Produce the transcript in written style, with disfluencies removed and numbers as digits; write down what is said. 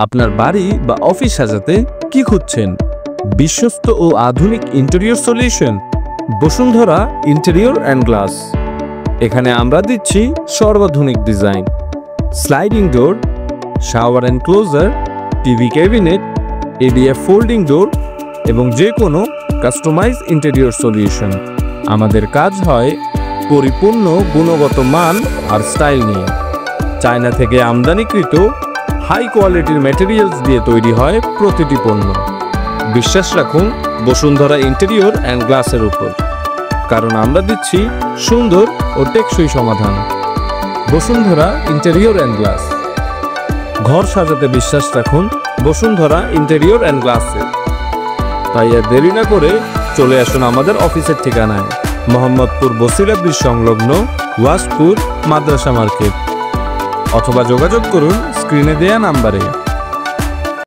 আপনার বাড়ি বা অফিস সাজাতে কি খুঁজছেন? বিশ্বস্ত ও আধুনিক interior solution Bashundhara interior and glass. এখানে আমরা দিচ্ছি সর্বাধুনিক design, sliding door, shower enclosure, TV cabinet, ADF folding door এবং যে কোনো কাস্টমাইজ ইন্টেরিয়র সলিউশন। আমাদের কাজ হয় পরিপূর্ণ গুণগত মান আর স্টাইল নিয়ে। চায়না থেকে আমদানিকৃত হাই কোয়ালিটির ম্যাটেরিয়ালস দিয়ে তৈরি হয় প্রতিটি পণ্য। বিশ্বাস রাখুন বসুন্ধরা ইন্টেরিয়র অ্যান্ড গ্লাসের উপর, কারণ আমরা দিচ্ছি সুন্দর ও টেকসই সমাধান। Bashundhara interior and glass. ঘর সাজাতে বিশ্বাস রাখুন বসুন্ধরা ইন্টেরিয়র অ্যান্ড গ্লাসে। তাই আর দেরি না করে চলে আসুন আমাদের অফিসের ঠিকানায়, মোহাম্মদপুর বসিরা ব্রিজ সংলগ্ন ওয়াসপুর মাদ্রাসা মার্কেট, অথবা যোগাযোগ করুন স্ক্রিনে দেয়া নাম্বারে।